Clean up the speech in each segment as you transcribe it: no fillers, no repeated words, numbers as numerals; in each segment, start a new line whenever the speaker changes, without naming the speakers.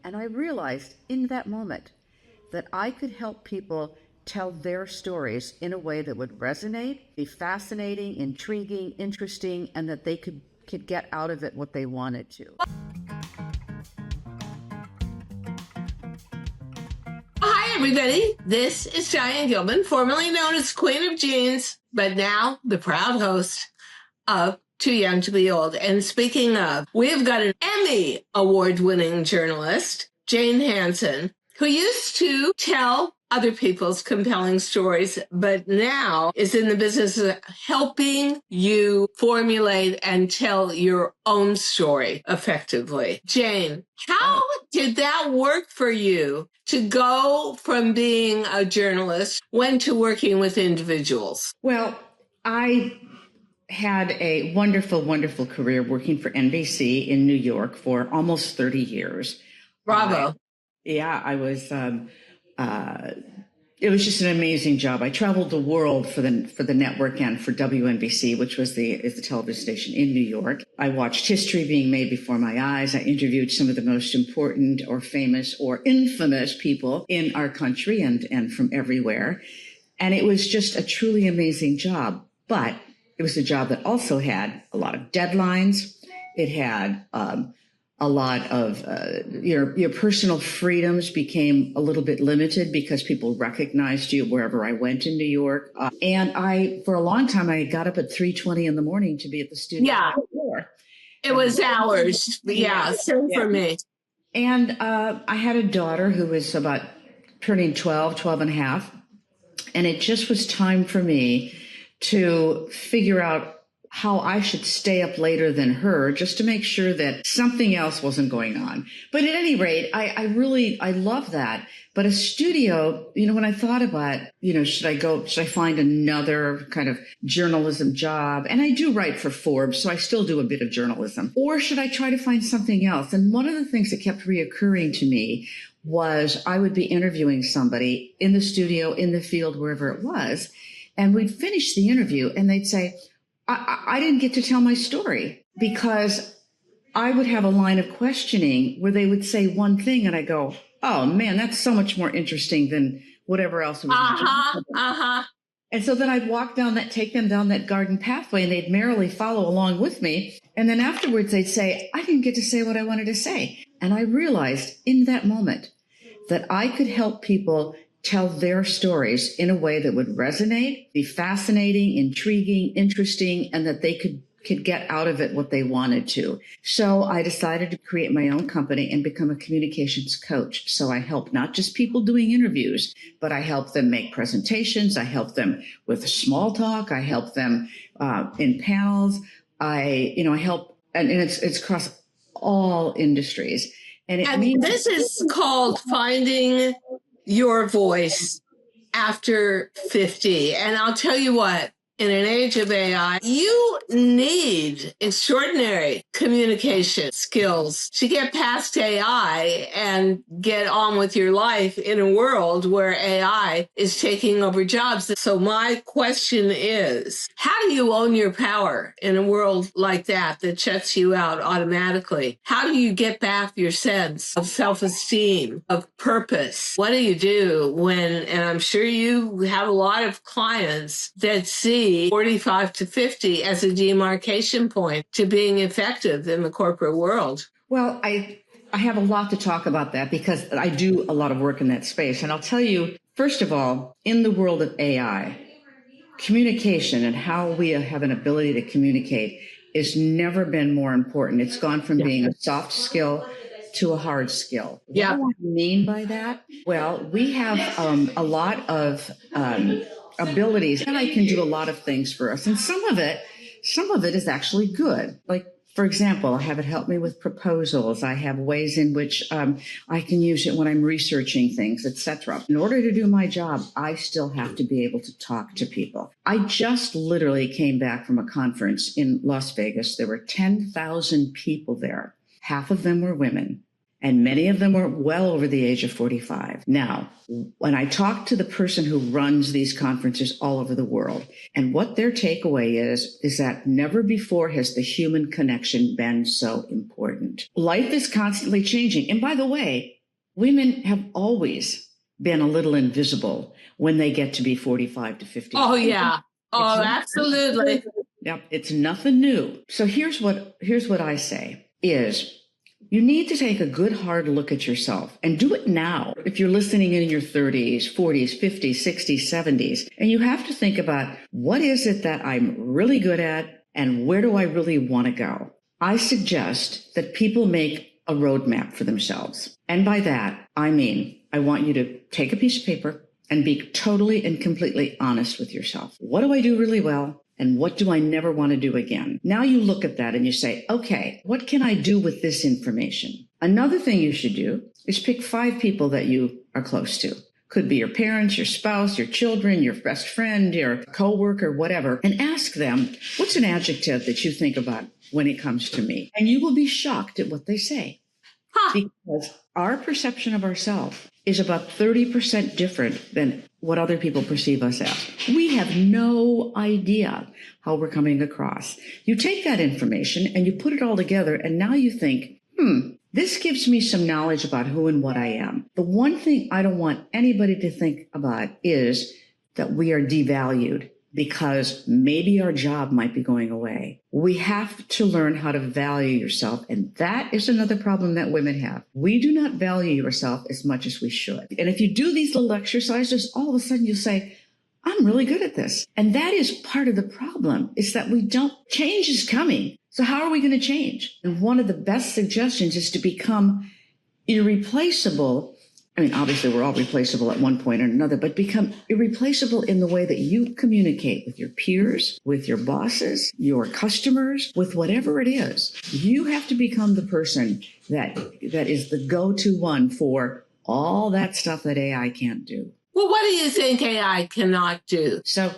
And I realized in that moment that I could help people tell their stories in a way that would resonate, be fascinating, intriguing, interesting, and that they could get out of it what they wanted to.
Hi, everybody. This is Diane Gilman, formerly known as Queen of Jeans, but now the proud host of Too Young to Be Old. And speaking of, we've got an Emmy award-winning journalist, Jane Hanson, who used to tell other people's compelling stories, but now is in the business of helping you formulate and tell your own story effectively. Jane, how did that work for you to go from being a journalist to working with individuals?
Well, I had a wonderful, wonderful career working for NBC in New York for almost 30 years.
Bravo.
I was, it was just an amazing job. I traveled the world for the network and for WNBC, which is the television station in New York. I watched history being made before my eyes. I interviewed some of the most important or famous or infamous people in our country and from everywhere. And it was just a truly amazing job. But it was a job that also had a lot of deadlines. It had a lot of your personal freedoms became a little bit limited because people recognized you wherever I went in New York. And for a long time, I got up at 3:20 in the morning to be at the studio.
Yeah, it was hours. Yeah, same for me.
And I had a daughter who was about turning 12 and a half. And it just was time for me to figure out how I should stay up later than her just to make sure that something else wasn't going on. But at any rate, I love that. But a studio, when I thought about, should I find another kind of journalism job? And I do write for Forbes, so I still do a bit of journalism. Or should I try to find something else? And one of the things that kept reoccurring to me was I would be interviewing somebody in the studio, in the field, wherever it was, and we'd finish the interview and they'd say, I didn't get to tell my story, because I would have a line of questioning where they would say one thing and I go, oh man, that's so much more interesting than whatever else it was. And so then I'd take them down that garden pathway and they'd merrily follow along with me. And then afterwards they'd say, I didn't get to say what I wanted to say. And I realized in that moment that I could help people tell their stories in a way that would resonate, be fascinating, intriguing, interesting, and that they could get out of it what they wanted to. So I decided to create my own company and become a communications coach. So I help not just people doing interviews, but I help them make presentations. I help them with small talk. I help them in panels. I help, and it's across all industries. And
this is called finding your voice after 50. And I'll tell you what, in an age of AI, you need extraordinary communication skills to get past AI and get on with your life in a world where AI is taking over jobs. So my question is, how do you own your power in a world like that shuts you out automatically? How do you get back your sense of self-esteem, of purpose? What do you do and I'm sure you have a lot of clients that see 45 to 50 as a demarcation point to being effective in the corporate world?
Well, I have a lot to talk about that because I do a lot of work in that space. And I'll tell you, first of all, in the world of AI, communication and how we have an ability to communicate has never been more important. It's gone from being a soft skill to a hard skill.
Yeah.
What do I mean by that? Well, we have a lot of abilities, and I can do a lot of things for us. And some of it is actually good. Like, for example, I have it help me with proposals. I have ways in which I can use it when I'm researching things, etc. In order to do my job, I still have to be able to talk to people. I just literally came back from a conference in Las Vegas. There were 10,000 people there. Half of them were women. And many of them were well over the age of 45. Now, when I talk to the person who runs these conferences all over the world, and what their takeaway is that never before has the human connection been so important. Life is constantly changing. And by the way, women have always been a little invisible when they get to be 45 to 50.
Oh, yeah. Oh, absolutely.
Yep, it's nothing new. So here's what I say is you need to take a good hard look at yourself and do it now. If you're listening in your 30s, 40s, 50s, 60s, 70s, and you have to think about what is it that I'm really good at and where do I really want to go? I suggest that people make a roadmap for themselves. And by that, I mean, I want you to take a piece of paper and be totally and completely honest with yourself. What do I do really well? And what do I never want to do again? Now you look at that and you say, okay, what can I do with this information? Another thing you should do is pick 5 people that you are close to. Could be your parents, your spouse, your children, your best friend, your coworker, whatever, and ask them, what's an adjective that you think about when it comes to me? And you will be shocked at what they say. Because our perception of ourselves is about 30% different than what other people perceive us as. We have no idea how we're coming across. You take that information and you put it all together, and now you think, this gives me some knowledge about who and what I am. The one thing I don't want anybody to think about is that we are devalued because maybe our job might be going away. We have to learn how to value yourself. And that is another problem that women have. We do not value yourself as much as we should. And if you do these little exercises, all of a sudden you'll say, I'm really good at this. And that is part of the problem, is that change is coming. So how are we going to change? And one of the best suggestions is to become irreplaceable. I mean, obviously, we're all replaceable at one point or another, but become irreplaceable in the way that you communicate with your peers, with your bosses, your customers, with whatever it is. You have to become the person that is the go-to one for all that stuff that AI can't do.
Well, what do you think AI cannot do?
So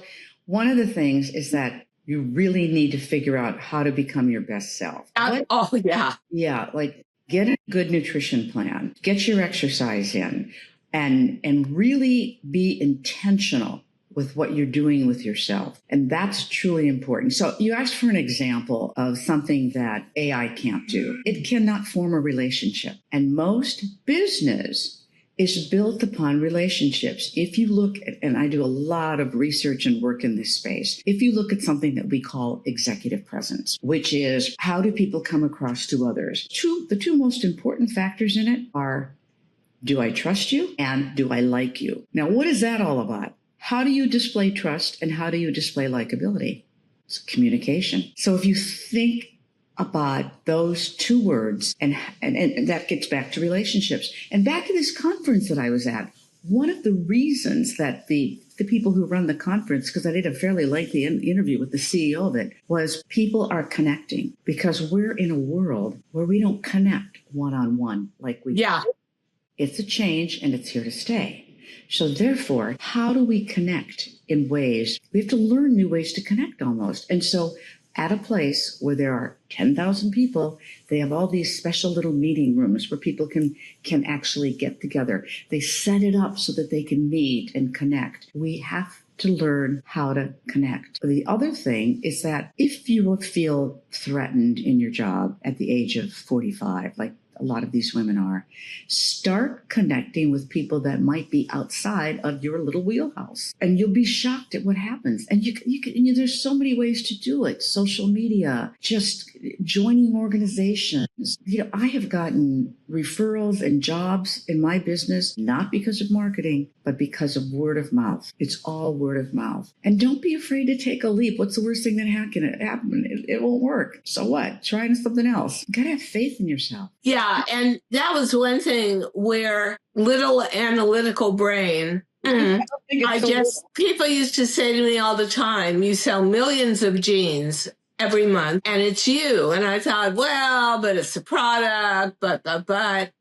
one of the things is that you really need to figure out how to become your best self.
Oh, yeah.
Yeah, like get a good nutrition plan, get your exercise in, and really be intentional with what you're doing with yourself. And that's truly important. So you asked for an example of something that AI can't do. It cannot form a relationship. And most business is built upon relationships. If you look at, and I do a lot of research and work in this space, if you look at something that we call executive presence, which is how do people come across to others? The two most important factors in it are, do I trust you and do I like you? Now, what is that all about? How do you display trust and how do you display likability? It's communication. So if you think about those 2 words, and that gets back to relationships. And back to this conference that I was at, one of the reasons that the people who run the conference, because I did a fairly lengthy interview with the CEO of it, was people are connecting because we're in a world where we don't connect one-on-one like we do. It's a change and it's here to stay. So therefore, how do we connect in ways? We have to learn new ways to connect almost. And so at a place where there are 10,000 people, they have all these special little meeting rooms where people can actually get together. They set it up so that they can meet and connect. We have to learn how to connect. The other thing is that if you feel threatened in your job at the age of 45, like a lot of these women are, start connecting with people that might be outside of your little wheelhouse. And you'll be shocked at what happens. And there's so many ways to do it. Social media, just joining organizations. I have gotten referrals and jobs in my business, not because of marketing, but because of word of mouth. It's all word of mouth. And don't be afraid to take a leap. What's the worst thing that can happen? It won't work. So what? Try something else. You gotta have faith in yourself.
Yeah, and that was one thing where little analytical brain, people used to say to me all the time, you sell millions of jeans every month and it's you. And I thought, well, but it's the product, but.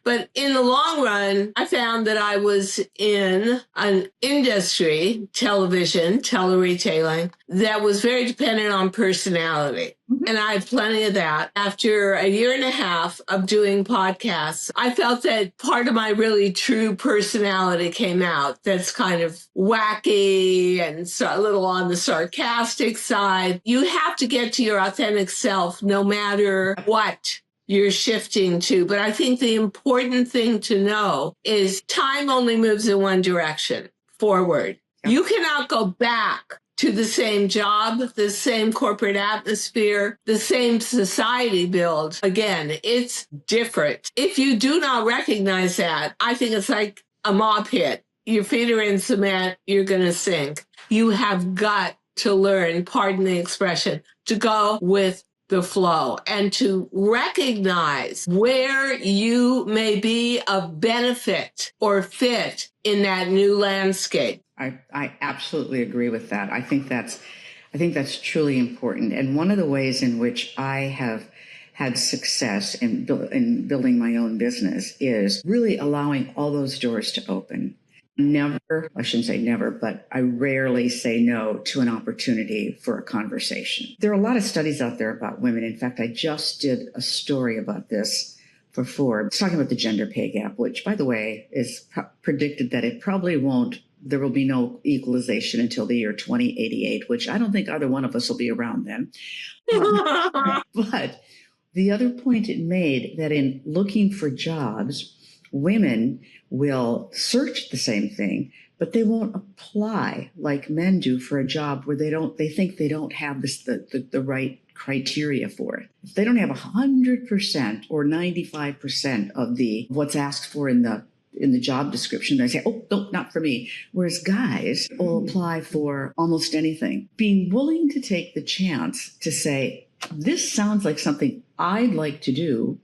But in the long run, I found that I was in an industry, television, teleretailing, that was very dependent on personality. And I had plenty of that. After a year and a half of doing podcasts, I felt that part of my really true personality came out. That's kind of wacky and a little on the sarcastic side. You have to get to your authentic self no matter what you're shifting to. But I think the important thing to know is time only moves in one direction, forward. You cannot go back to the same job, the same corporate atmosphere, the same society build. Again, it's different. If you do not recognize that, I think it's like a mob hit. Your feet are in cement, you're going to sink. You have got to learn, pardon the expression, to go with the flow and to recognize where you may be of benefit or fit in that new landscape.
I absolutely agree with that. I think that's truly important. And one of the ways in which I have had success in building my own business is really allowing all those doors to open. I shouldn't say never, but I rarely say no to an opportunity for a conversation. There are a lot of studies out there about women. In fact, I just did a story about this for Forbes, talking about the gender pay gap, which, by the way, is predicted that there will be no equalization until the year 2088, which I don't think either one of us will be around then. But the other point it made, that in looking for jobs, women will search the same thing, but they won't apply like men do for a job where they think they don't have the right criteria for it. If they don't have 100% or 95% of what's asked for in the job description, they say, oh, no, not for me. Whereas guys will apply for almost anything. Being willing to take the chance to say, this sounds like something I'd like to do.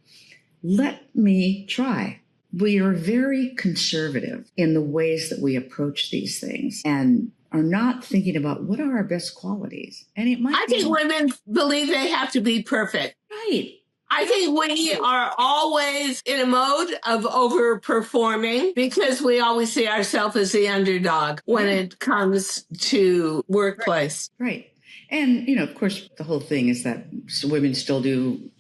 Let me try. We are very conservative in the ways that we approach these things and are not thinking about what are our best qualities. And
I think women believe they have to be perfect.
Right.
I think we are always in a mode of overperforming because we always see ourselves as the underdog when it comes to workplace.
Right. And, of course, the whole thing is that women still do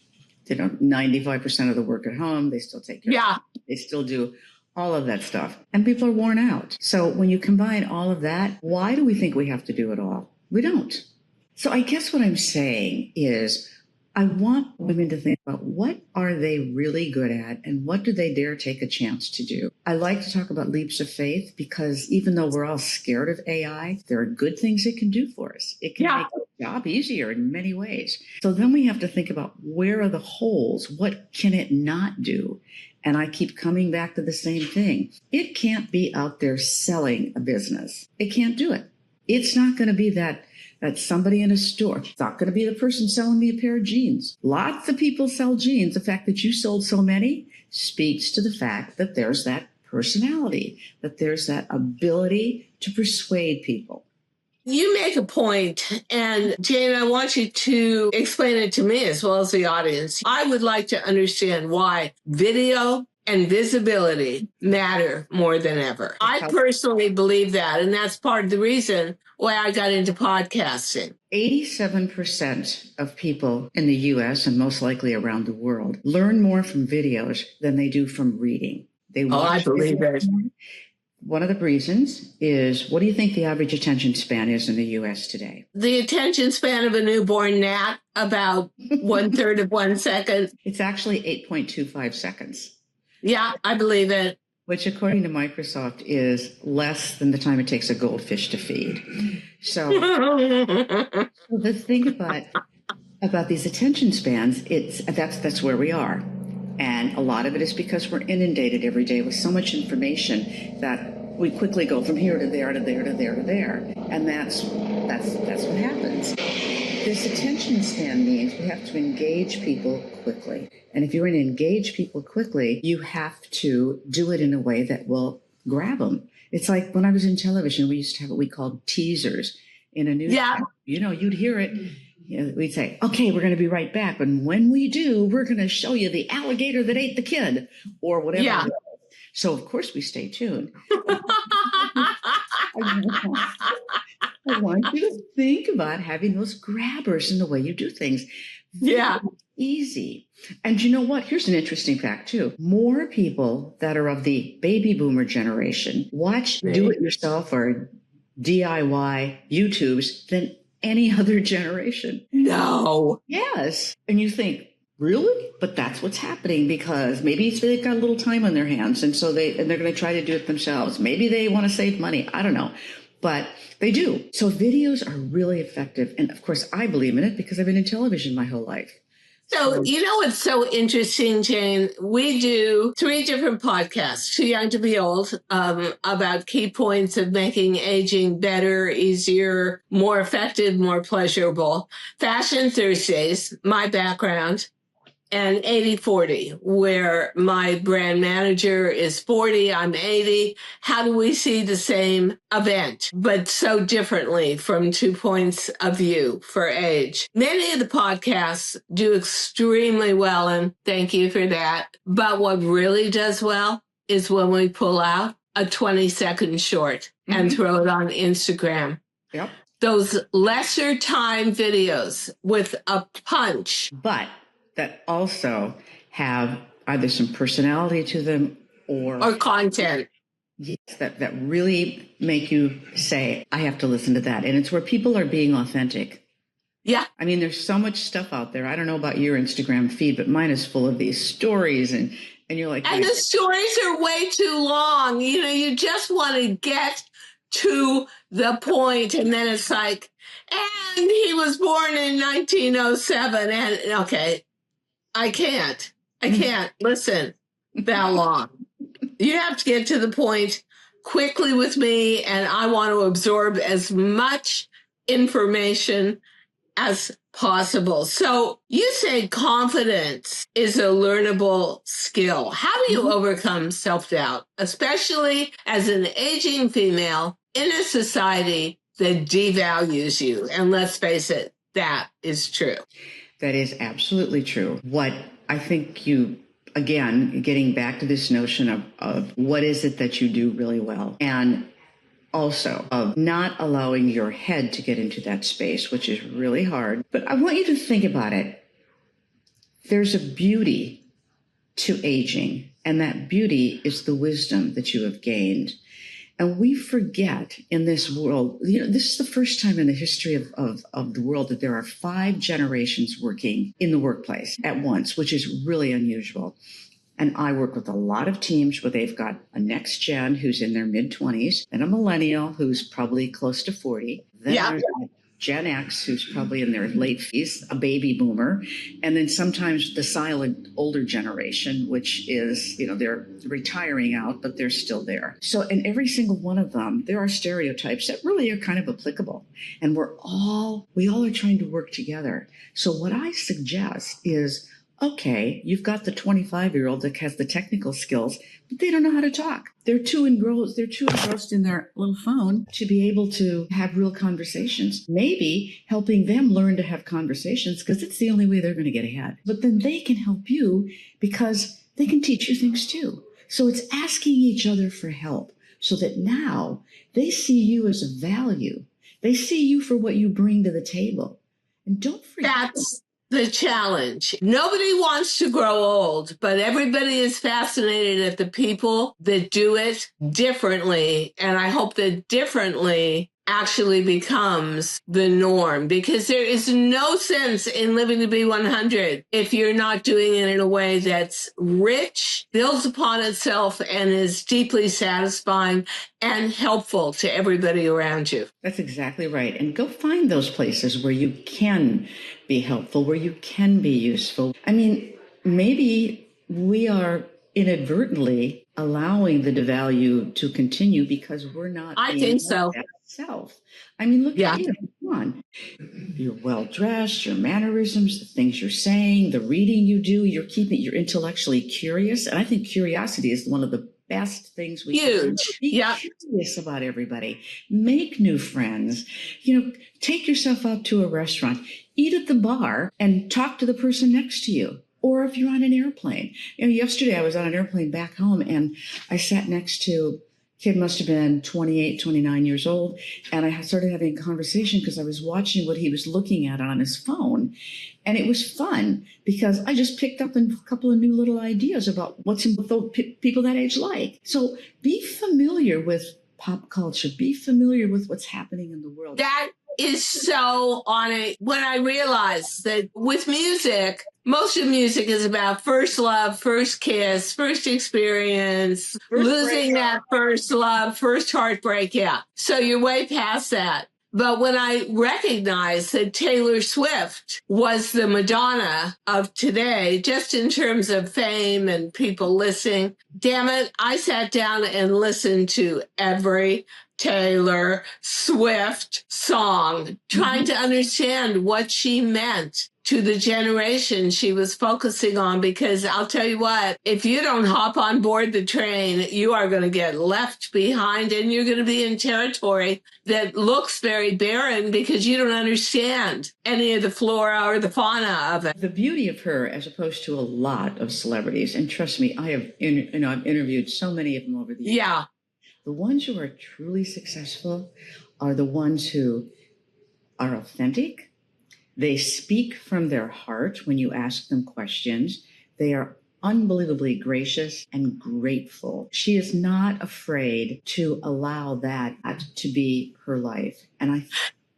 95% of the work at home. They still take care of it. They still do all of that stuff. And people are worn out. So when you combine all of that, why do we think we have to do it all? We don't. So I guess what I'm saying is I want women to think about what are they really good at and what do they dare take a chance to do. I like to talk about leaps of faith because even though we're all scared of AI, there are good things it can do for us. It can make our job easier in many ways. So then we have to think about where are the holes? What can it not do? And I keep coming back to the same thing. It can't be out there selling a business. It can't do it. It's not going to be that somebody in a store. It's not going to be the person selling me a pair of jeans. Lots of people sell jeans. The fact that you sold so many speaks to the fact that there's that personality, that there's that ability to persuade people.
You make a point, and Jane, I want you to explain it to me as well as the audience. I would like to understand why video and visibility matter more than ever. I personally believe that, and that's part of the reason why I got into podcasting.
87% of people in the U.S. and most likely around the world learn more from videos than they do from reading.
I believe it.
One of the reasons is, what do you think the average attention span is in the U.S. today?
The attention span of a newborn gnat, about 1/3 of 1 second.
It's actually 8.25 seconds.
Yeah, I believe it.
Which, according to Microsoft, is less than the time it takes a goldfish to feed. So the thing about these attention spans, that's where we are. And a lot of it is because we're inundated every day with so much information that we quickly go from here to there to there to there to there. And that's what happens. This attention span means we have to engage people quickly. And if you're going to engage people quickly, you have to do it in a way that will grab them. It's like when I was in television, we used to have what we called teasers in a news.
Yeah.
You'd hear it. we'd say, okay, we're going to be right back. And when we do, we're going to show you the alligator that ate the kid or whatever.
Yeah.
So, of course, we stay tuned. I want you to think about having those grabbers in the way you do things.
Yeah.
Easy. And you know what? Here's an interesting fact, too. More people that are of the baby boomer generation watch do-it-yourself or DIY YouTubes than any other generation.
No.
Yes. And you think, really? But that's what's happening because maybe they've got a little time on their hands and so they're going to try to do it themselves. Maybe they want to save money. I don't know. But they do. So videos are really effective. And of course, I believe in it because I've been in television my whole life.
So, you know what's so interesting, Jane? We do 3 different podcasts, Too Young to Be Old, about key points of making aging better, easier, more effective, more pleasurable. Fashion Thursdays, my background, and 80-40, where my brand manager is 40, I'm 80. How do we see the same event, but so differently from 2 points of view for age? Many of the podcasts do extremely well, and thank you for that. But what really does well is when we pull out a 20-second short and throw it on Instagram.
Yep.
Those lesser time videos with a punch.
But that also have either some personality to them or
Content.
Yes, that really make you say, I have to listen to that. And it's where people are being authentic.
Yeah.
I mean, there's so much stuff out there. I don't know about your Instagram feed, but mine is full of these stories and you're like,
and the stories are way too long. You know, you just want to get to the point, and then it's like, and he was born in 1907. And okay, I can't listen that long. You have to get to the point quickly with me, and I want to absorb as much information as possible. So you say confidence is a learnable skill. How do you overcome self-doubt, especially as an aging female in a society that devalues you? And let's face it, that is true.
That is absolutely true. What I think you, again, getting back to this notion of what is it that you do really well, and also of not allowing your head to get into that space, which is really hard. But I want you to think about it. There's a beauty to aging, and that beauty is the wisdom that you have gained. And we forget in this world, you know, this is the first time in the history of the world that there are 5 generations working in the workplace at once, which is really unusual. And I work with a lot of teams where they've got a next gen who's in their mid-20s, then a millennial who's probably close to 40, then there's a Gen X who's probably in their late 50s, a baby boomer, and then sometimes the silent older generation, which is, you know, they're retiring out, but they're still there. So in every single one of them, there are stereotypes that really are kind of applicable. And we all are trying to work together. So what I suggest is, okay, you've got the 25-year-old that has the technical skills, but they don't know how to talk. They're too engrossed in their little phone to be able to have real conversations. Maybe helping them learn to have conversations because it's the only way they're going to get ahead. But then they can help you because they can teach you things too. So it's asking each other for help so that now they see you as a value. They see you for what you bring to the table. And don't forget.
That's the challenge. Nobody wants to grow old, but everybody is fascinated at the people that do it differently. And I hope that differently actually becomes the norm, because there is no sense in living to be 100 if you're not doing it in a way that's rich, builds upon itself, and is deeply satisfying and helpful to everybody around you.
That's exactly right. And go find those places where you can be helpful, where you can be useful. I mean, maybe we are inadvertently allowing the devalue to continue because we're not.
I think so.
Self. I mean, look at you. Come on. You're well dressed, your mannerisms, the things you're saying, the reading you do, you're intellectually curious. And I think curiosity is one of the best things we can do.
Huge.
Be
Yeah.
curious about everybody. Make new friends. Take yourself out to a restaurant, eat at the bar, and talk to the person next to you. Or if you're on an airplane. Yesterday I was on an airplane back home, and I sat next to kid must have been 28, 29 years old. And I started having a conversation because I was watching what he was looking at on his phone. And it was fun because I just picked up a couple of new little ideas about what's people that age like. So be familiar with pop culture. Be familiar with what's happening in the world.
That is so on it. When I realized that with music, most of music is about first love, first kiss, first experience, losing that first love, first heartbreak. Yeah. So you're way past that. But when I recognized that Taylor Swift was the Madonna of today, just in terms of fame and people listening, damn it, I sat down and listened to every Taylor Swift song, trying to understand what she meant to the generation she was focusing on. Because I'll tell you what, if you don't hop on board the train, you are going to get left behind, and you're going to be in territory that looks very barren because you don't understand any of the flora or the fauna of it.
The beauty of her, as opposed to a lot of celebrities, and trust me, I've interviewed so many of them over the years.
Yeah.
The ones who are truly successful are the ones who are authentic. They speak from their heart when you ask them questions. They are unbelievably gracious and grateful. She is not afraid to allow that to be her life. And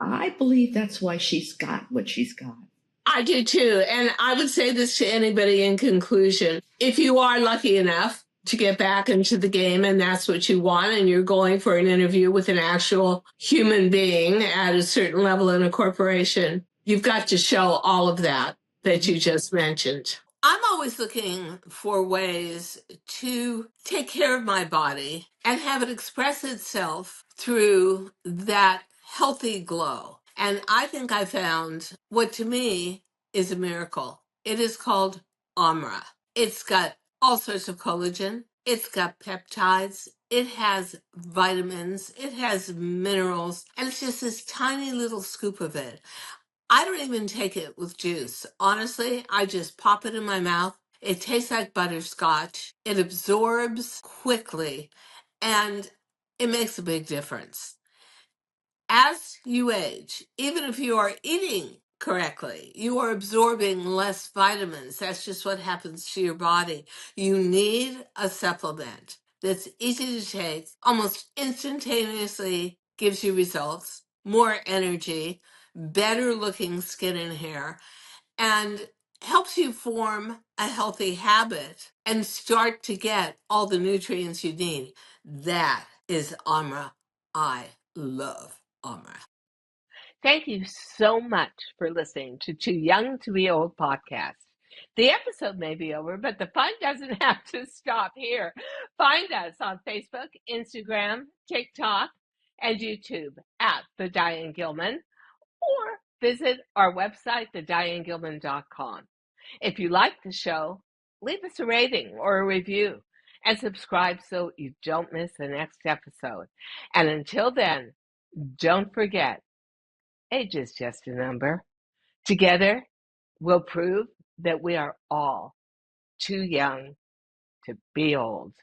I believe that's why she's got what she's got.
I do too. And I would say this to anybody in conclusion. If you are lucky enough to get back into the game and that's what you want, and you're going for an interview with an actual human being at a certain level in a corporation, you've got to show all of that you just mentioned. I'm always looking for ways to take care of my body and have it express itself through that healthy glow. And I think I found what to me is a miracle. It is called Amra. It's got all sorts of collagen. It's got peptides. It has vitamins. It has minerals. And it's just this tiny little scoop of it. I don't even take it with juice. Honestly, I just pop it in my mouth. It tastes like butterscotch. It absorbs quickly, and it makes a big difference. As you age, even if you are eating correctly, you are absorbing less vitamins. That's just what happens to your body. You need a supplement that's easy to take, almost instantaneously gives you results, more energy, better looking skin and hair, and helps you form a healthy habit and start to get all the nutrients you need. That is Amra. I love Amra.
Thank you so much for listening to Too Young to Be Old podcast. The episode may be over, but the fun doesn't have to stop here. Find us on Facebook, Instagram, TikTok, and YouTube at The Diane Gilman, or visit our website, thedianegilman.com. If you like the show, leave us a rating or a review and subscribe so you don't miss the next episode. And until then, don't forget, age is just a number. Together, we'll prove that we are all too young to be old.